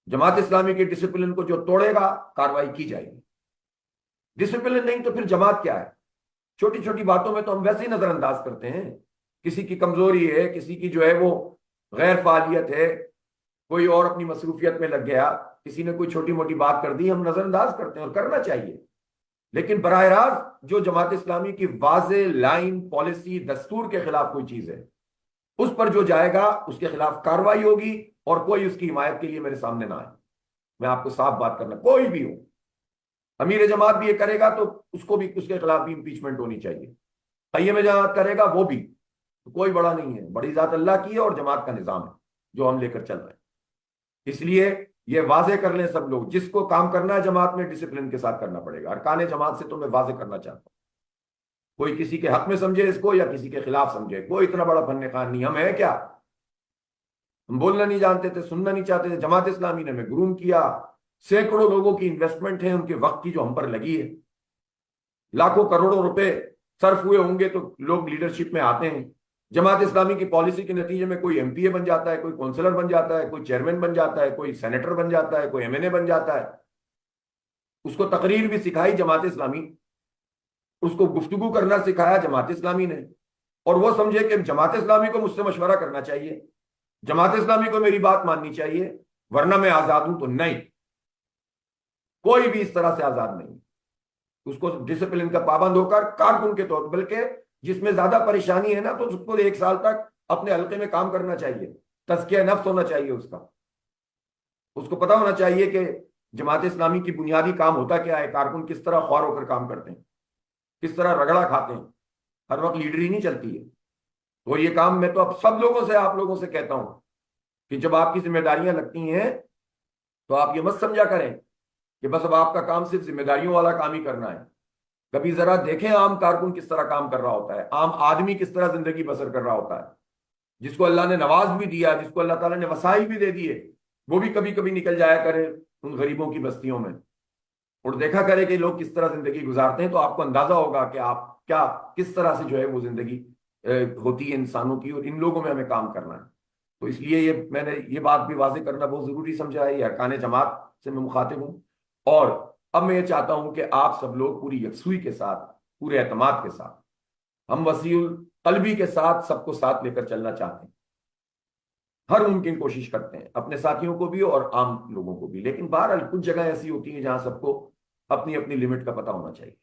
जमात इस्लामी के डिसिप्लिन को जो तोड़ेगा कार्रवाई की जाएगी। डिसिप्लिन नहीं तो फिर जमात क्या है? छोटी छोटी बातों में तो हम वैसे ही नजरअंदाज करते हैं। किसी की कमजोरी है, किसी की जो है वो गैर फालियत है, कोई और अपनी मसरूफियत में लग गया, किसी ने कोई छोटी मोटी बात कर दी, हम नजरअंदाज करते हैं, और करना चाहिए। लेकिन बराह रास्त जो जमात इस्लामी की वाज़े लाइन पॉलिसी दस्तूर के खिलाफ कोई चीज है, उस पर जो जाएगा उसके खिलाफ कार्रवाई होगी, और कोई उसकी हिमायत के लिए मेरे सामने ना आए। मैं आपको साफ बात करना, कोई भी हो, अमीर जमात भी ये करेगा तो उसको भी, उसके खिलाफ भी इंपीचमेंट होनी चाहिए। क़य्यम जमात करेगा वो भी, तो कोई बड़ा नहीं है, बड़ी जात अल्लाह की है और जमात का निजाम है जो हम लेकर चल रहे हैं। इसलिए ये वाजे कर लें सब लोग, जिसको काम करना है जमात में डिसिप्लिन के साथ करना पड़ेगा। अरकान जमात से तो मैं वाजे करना चाहता हूं, कोई किसी के हक में समझे इसको या किसी के खिलाफ समझे, कोई इतना बड़ा फन्ने खान नहीं। हम है क्या? हम बोलना नहीं जानते थे, सुनना नहीं चाहते थे। जमात इस्लामी ने हमें ग्रूम किया। सैकड़ों लोगों की इन्वेस्टमेंट है, उनके वक्त की, जो हम पर लगी है। लाखों करोड़ों रुपए सर्फ हुए होंगे तो लोग लीडरशिप में आते हैं। जमात इस्लामी की पॉलिसी के नतीजे में कोई एमपीए बन जाता है, कोई काउंसलर बन जाता है, कोई चेयरमैन बन जाता है, कोई सेनेटर बन जाता है, कोई एमएनए बन जाता है। उसको तकरीर भी सिखाई जमात इस्लामी, उसको गुफ्तगू करना सिखाया जमात इस्लामी ने, और वो समझे कि जमात इस्लामी को मुझसे मशवरा करना चाहिए, जमात इस्लामी को मेरी बात माननी चाहिए, वरना मैं आजाद हूं। तो नहीं, कोई भी इस तरह से आजाद नहीं। उसको डिसिप्लिन का पाबंद होकर कारकुन के तौर, बल्कि जिसमें ज्यादा परेशानी है ना, तो उसको 1 साल तक अपने हल्के में काम करना चाहिए, तज़किया नफ्स होना चाहिए उसका। उसको पता होना चाहिए कि जमात इस्लामी की बुनियादी काम होता क्या है, कारकुन किस तरह ख्वार होकर काम करते हैं, किस तरह रगड़ा खाते हैं। हर वक्त लीडरी नहीं चलती है। तो ये काम मैं तो अब सब लोगों से, आप लोगों से कहता हूं कि जब आपकी जिम्मेदारियां लगती हैं तो आप ये मत समझा करें कि बस अब आपका काम सिर्फ जिम्मेदारियों वाला काम ही करना है। कभी जरा देखें आम कारकुन किस तरह काम कर रहा होता है, आम आदमी किस तरह जिंदगी बसर कर रहा होता है, जिसको अल्लाह ने नवाज भी दिया, जिसको अल्लाह ताला ने वसाइल भी दे दिए, वो भी कभी कभी निकल जाया करे उन गरीबों की बस्तियों में और देखा करे कि लोग किस तरह जिंदगी गुजारते हैं। तो आपको अंदाजा होगा कि आप क्या, किस तरह से जो है वो जिंदगी होती है इंसानों की, और इन लोगों में हमें काम करना है। तो इसलिए ये मैंने ये बात भी वाजे करना बहुत जरूरी समझा है। ये अरकान जमात से मैं मुखातिब हूँ, और अब मैं ये चाहता हूं कि आप सब लोग पूरी यकसुई के साथ, पूरे एतमाद के साथ, हम वसीउल कल्बी के साथ सबको साथ लेकर चलना चाहते हैं। हर मुमकिन कोशिश करते हैं, अपने साथियों को भी और आम लोगों को भी। लेकिन बहरहाल कुछ जगह ऐसी होती हैं जहां सबको अपनी अपनी लिमिट का पता होना चाहिए।